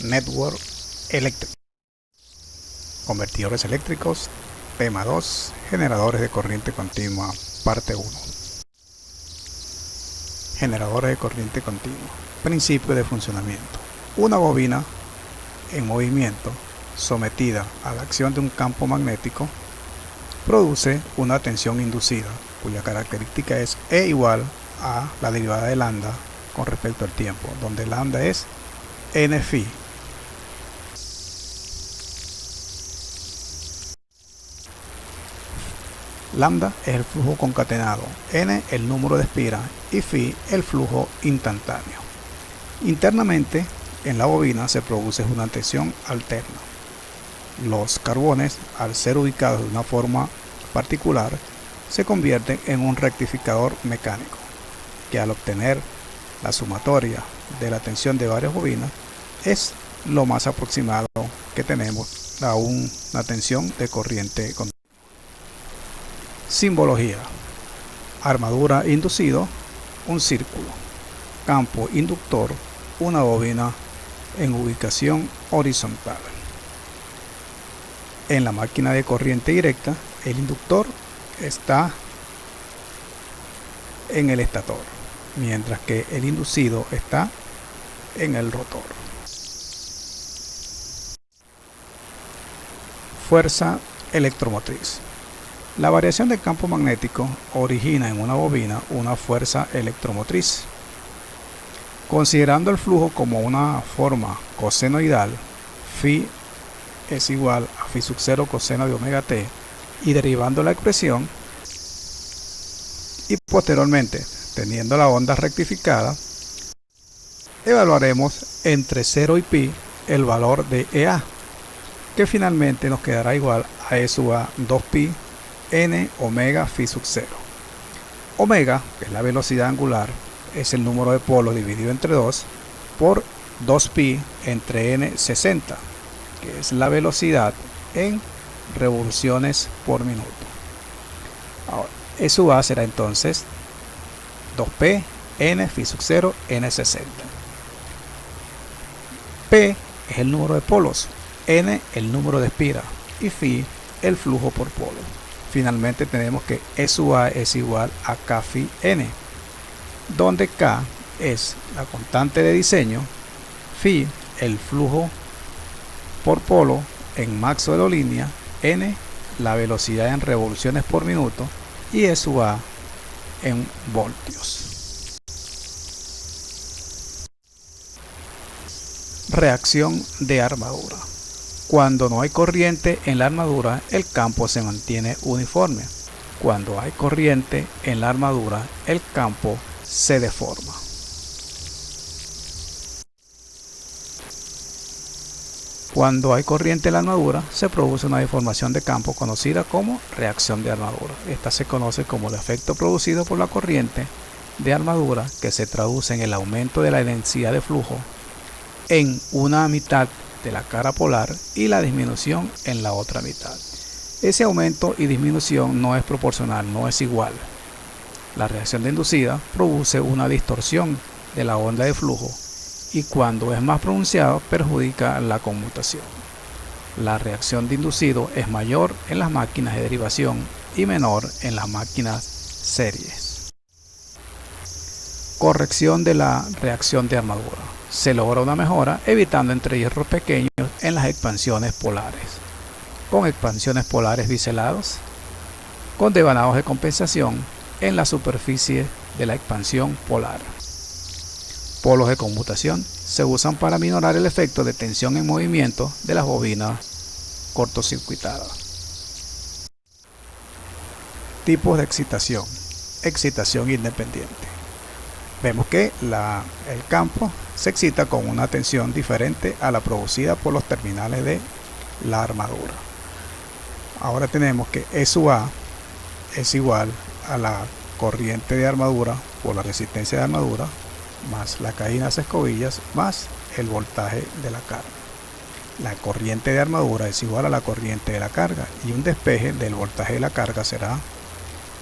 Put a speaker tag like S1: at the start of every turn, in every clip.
S1: Network Electric. Convertidores eléctricos, tema 2, generadores de corriente continua, parte 1. Generadores de corriente continua. Principio de funcionamiento. Una bobina en movimiento, sometida a la acción de un campo magnético, produce una tensión inducida, cuya característica es E igual a la derivada de lambda con respecto al tiempo, donde lambda es n phi. Lambda es el flujo concatenado, n el número de espiras y phi el flujo instantáneo. Internamente, en la bobina se produce una tensión alterna. Los carbones, al ser ubicados de una forma particular, se convierten en un rectificador mecánico, que al obtener la sumatoria de la tensión de varias bobinas, es lo más aproximado que tenemos a una tensión de corriente continua. Simbología. Armadura inducido, un círculo. Campo inductor, una bobina en ubicación horizontal. En la máquina de corriente directa, el inductor está en el estator, mientras que el inducido está en el rotor. Fuerza electromotriz. La variación del campo magnético origina en una bobina una fuerza electromotriz. Considerando el flujo como una forma cosenoidal, phi es igual a phi sub 0 coseno de omega t, y derivando la expresión, y posteriormente teniendo la onda rectificada, evaluaremos entre 0 y pi el valor de EA, que finalmente nos quedará igual a E sub a 2pi n omega phi sub 0. Omega, que es la velocidad angular, es el número de polos dividido entre 2 por 2pi entre n 60, que es la velocidad en revoluciones por minuto. Ahora, E sub a será entonces 2p n phi sub 0 n 60. P es el número de polos, n el número de espiras y phi el flujo por polo. Finalmente tenemos que E sub a es igual a k phi n, donde k es la constante de diseño, phi el flujo por polo en maxwelolínea, n la velocidad en revoluciones por minuto y E sub a en voltios. Reacción de armadura. Cuando no hay corriente en la armadura, el campo se mantiene uniforme. Cuando hay corriente en la armadura, el campo se deforma. Cuando hay corriente en la armadura, se produce una deformación de campo conocida como reacción de armadura. Esta se conoce como el efecto producido por la corriente de armadura, que se traduce en el aumento de la densidad de flujo en una mitad de la cara polar y la disminución en la otra mitad. Ese aumento y disminución no es proporcional, no es igual. La reacción de inducida produce una distorsión de la onda de flujo y cuando es más pronunciado perjudica la conmutación. La reacción de inducido es mayor en las máquinas de derivación y menor en las máquinas series. Corrección de la reacción de armadura. Se logra una mejora evitando entrecierros pequeños en las expansiones polares, con expansiones polares biselados, con devanados de compensación en la superficie de la expansión polar. Polos de conmutación se usan para minorar el efecto de tensión en movimiento de las bobinas cortocircuitadas. Tipos de excitación. Excitación independiente. Vemos que el campo se excita con una tensión diferente a la producida por los terminales de la armadura. Ahora tenemos que E sub a es igual a la corriente de armadura por la resistencia de armadura más la caída en las escobillas más el voltaje de la carga. La corriente de armadura es igual a la corriente de la carga y un despeje del voltaje de la carga será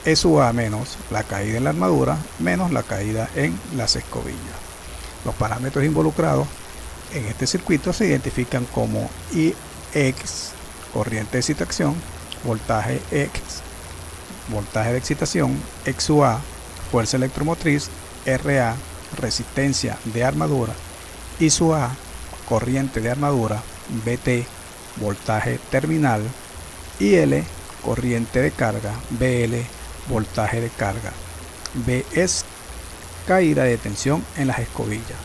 S1: E sub a menos la caída en la armadura menos la caída en las escobillas. Los parámetros involucrados En este circuito se identifican como IX, corriente de excitación, voltaje X, voltaje de excitación, XUA, fuerza electromotriz, RA, resistencia de armadura, ISUA, corriente de armadura, BT, voltaje terminal, IL, corriente de carga, BL, voltaje de carga, BS, caída de tensión en las escobillas,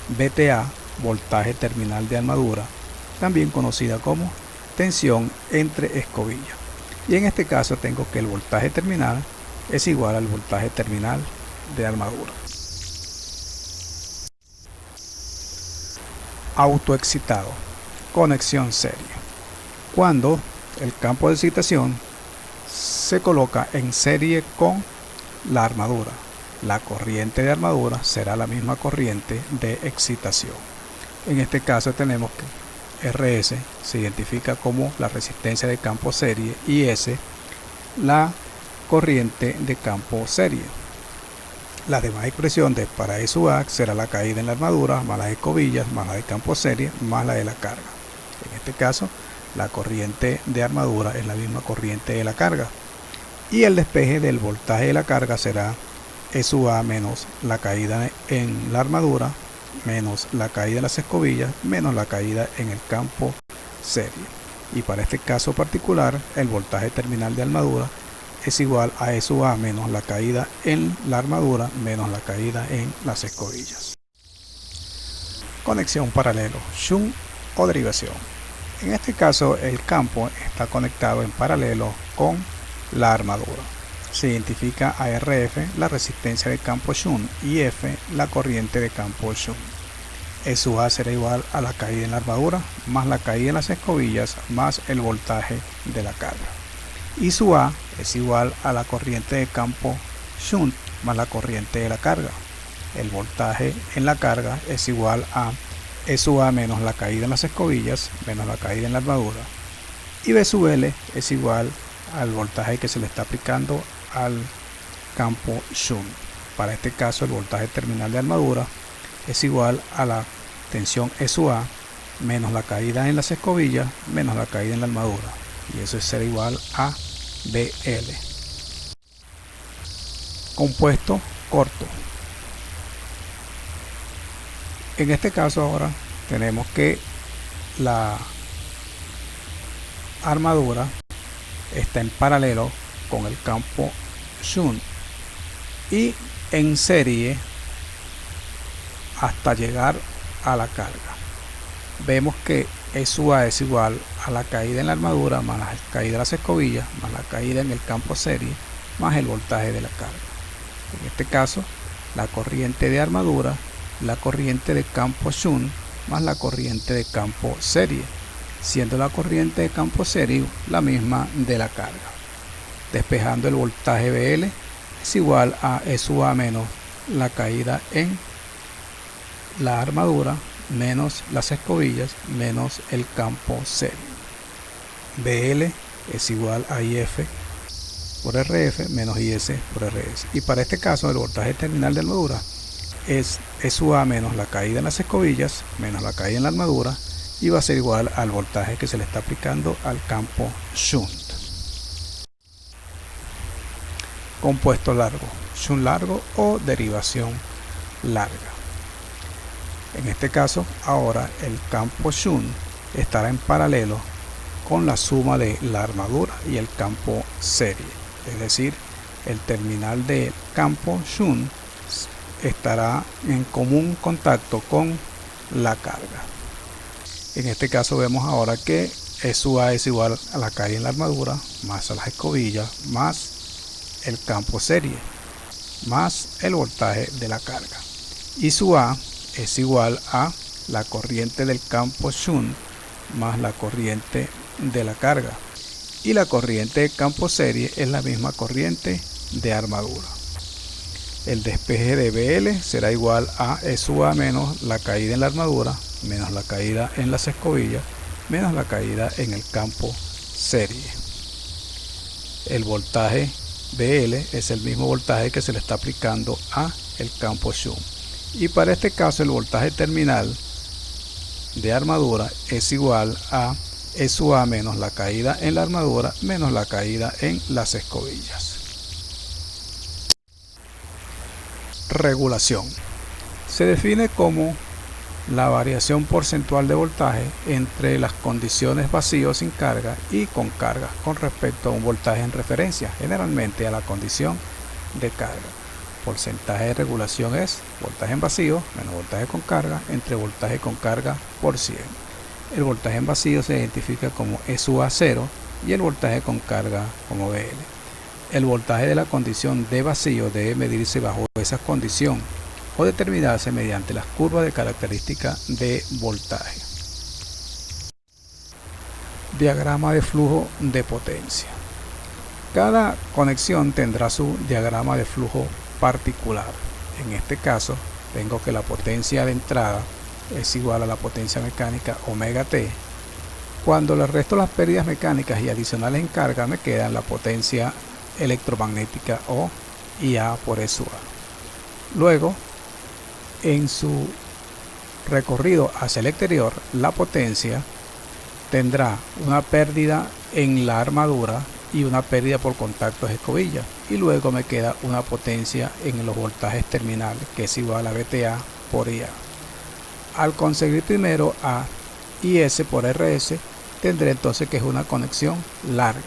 S1: BTA, voltaje terminal de armadura, también conocida como tensión entre escobillas. Y en este caso tengo que el voltaje terminal es igual al voltaje terminal de armadura. Autoexcitado, conexión serie. Cuando el campo de excitación se coloca en serie con la armadura, la corriente de armadura será la misma corriente de excitación. En este caso tenemos que RS se identifica como la resistencia de campo serie y S la corriente de campo serie. La demás expresión de para SUA será la caída en la armadura más las escobillas más la de campo serie más la de la carga. En este caso la corriente de armadura es la misma corriente de la carga y el despeje del voltaje de la carga será SUA menos la caída en la armadura menos la caída en las escobillas menos la caída en el campo serie. Y para este caso particular el voltaje terminal de armadura es igual a SUA menos la caída en la armadura menos la caída en las escobillas. Conexión paralelo, shunt o derivación. En este caso el campo está conectado en paralelo con la armadura. Se identifica a RF la resistencia de campo shunt y F la corriente de campo shunt. SUA será igual a la caída en la armadura más la caída en las escobillas más el voltaje de la carga. ISUA es igual a la corriente de campo shunt más la corriente de la carga. El voltaje en la carga es igual a SUA menos la caída en las escobillas menos la caída en la armadura. Y BL es igual al voltaje que se le está aplicando al campo shunt. Para este caso el voltaje terminal de armadura es igual a la tensión SUA menos la caída en las escobillas menos la caída en la armadura, y eso será igual a BL. Compuesto corto. En este caso ahora tenemos que la armadura está en paralelo con el campo shunt y en serie hasta llegar a la carga. Vemos que SUA es igual a la caída en la armadura más la caída de las escobillas más la caída en el campo serie más el voltaje de la carga. En este caso la corriente de armadura, la corriente de campo shunt más la corriente de campo serie, siendo la corriente de campo serie la misma de la carga. Despejando el voltaje BL es igual a SUA menos la caída en la armadura menos las escobillas menos el campo serie. BL es igual a IF por RF menos IS por RS. Y para este caso el voltaje terminal de armadura es SUA menos la caída en las escobillas menos la caída en la armadura, y va a ser igual al voltaje que se le está aplicando al campo shunt. Compuesto largo, shunt largo o derivación larga. En este caso ahora el campo shunt estará en paralelo con la suma de la armadura y el campo serie, es decir, el terminal de campo shunt estará en común contacto con la carga. En este caso vemos ahora que SUA es igual a la caída en la armadura más a las escobillas más el campo serie más el voltaje de la carga. ISUA es igual a la corriente del campo shunt más la corriente de la carga, y la corriente de campo serie es la misma corriente de armadura. El despeje de BL será igual a SUA menos la caída en la armadura menos la caída en las escobillas menos la caída en el campo serie. El voltaje BL es el mismo voltaje que se le está aplicando a el campo shunt. Y para este caso el voltaje terminal de armadura es igual a SUA menos la caída en la armadura menos la caída en las escobillas. Regulación. Se define como la variación porcentual de voltaje entre las condiciones vacío sin carga y con carga con respecto a un voltaje en referencia, generalmente a la condición de carga. Porcentaje de regulación es voltaje en vacío menos voltaje con carga entre voltaje con carga por 100. El voltaje en vacío se identifica como SUA 0 y el voltaje con carga como BL. El voltaje de la condición de vacío debe medirse bajo esa condición o determinarse mediante las curvas de característica de voltaje. Diagrama de flujo de potencia. Cada conexión tendrá su diagrama de flujo particular. En este caso, tengo que la potencia de entrada es igual a la potencia mecánica omega T. Cuando le resto las pérdidas mecánicas y adicionales en carga, me queda la potencia electromagnética o IA por SUA. Luego, en su recorrido hacia el exterior, la potencia tendrá una pérdida en la armadura y una pérdida por contactos de escobilla, y luego me queda una potencia en los voltajes terminales que es igual a VTA por IA. Al conseguir primero a IS por RS, tendré entonces que es una conexión larga.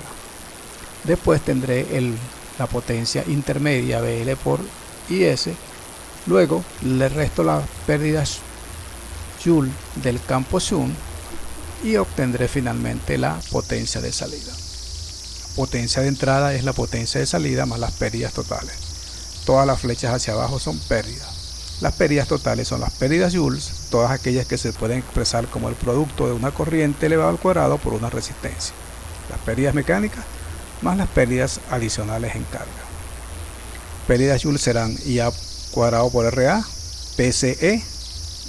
S1: Después tendré la potencia intermedia BL por IS. Luego le resto las pérdidas Joule del campo Shunt y obtendré finalmente la potencia de salida. Potencia de entrada es la potencia de salida más las pérdidas totales. Todas las flechas hacia abajo son pérdidas. Las pérdidas totales son las pérdidas joules, todas aquellas que se pueden expresar como el producto de una corriente elevado al cuadrado por una resistencia. Las pérdidas mecánicas más las pérdidas adicionales en carga. Pérdidas joules serán IA cuadrado por RA, PCE,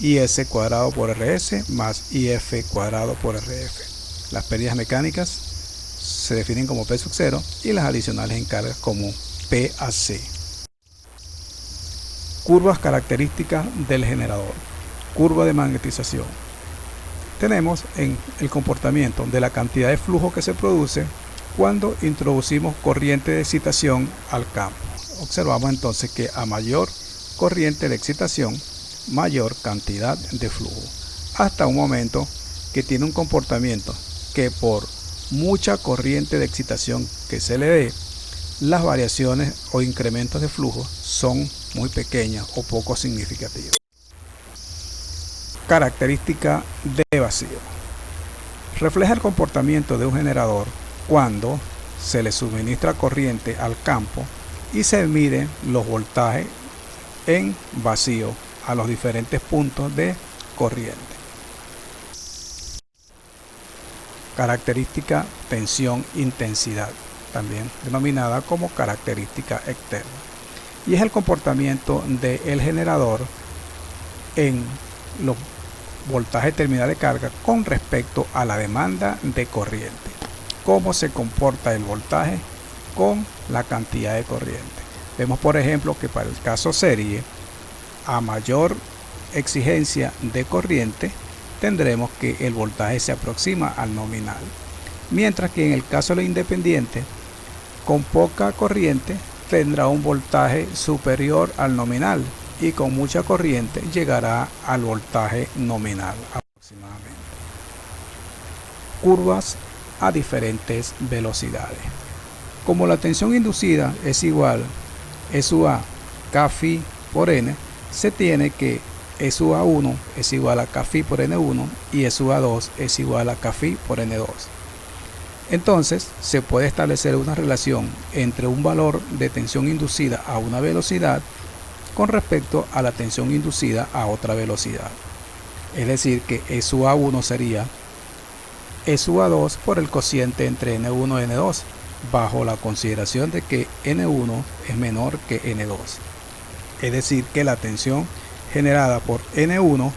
S1: IS cuadrado por RS más IF cuadrado por RF. Las pérdidas mecánicas se definen como P sub 0 y las adicionales en carga como PAC. Curvas características del generador. Curva de magnetización. Tenemos en el comportamiento de la cantidad de flujo que se produce cuando introducimos corriente de excitación al campo. Observamos entonces que a mayor corriente de excitación, mayor cantidad de flujo, hasta un momento que tiene un comportamiento que por mucha corriente de excitación que se le dé, las variaciones o incrementos de flujo son muy pequeñas o poco significativas. Característica de vacío. Refleja el comportamiento de un generador cuando se le suministra corriente al campo y se miden los voltajes en vacío a los diferentes puntos de corriente. Característica tensión-intensidad, también denominada como característica externa, y es el comportamiento del generador en los voltajes terminal de carga con respecto a la demanda de corriente. Cómo se comporta el voltaje con la cantidad de corriente. Vemos por ejemplo que para el caso serie, a mayor exigencia de corriente, tendremos que el voltaje se aproxima al nominal, mientras que en el caso de la independiente, con poca corriente tendrá un voltaje superior al nominal y con mucha corriente llegará al voltaje nominal aproximadamente. Curvas a diferentes velocidades. Como la tensión inducida es igual SUA Kφ por N, se tiene que SUA1 es igual a Kφ por N1 y SUA2 es igual a Kφ por N2. Entonces se puede establecer una relación entre un valor de tensión inducida a una velocidad con respecto a la tensión inducida a otra velocidad. Es decir, que SUA1 sería SUA2 por el cociente entre N1 y N2, bajo la consideración de que N1 es menor que N2. Es decir, que la tensión generada por N1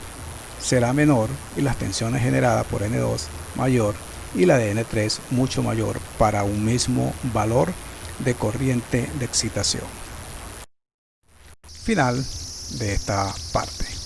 S1: será menor y las tensiones generadas por N2 mayor y la de N3 mucho mayor para un mismo valor de corriente de excitación. Final de esta parte.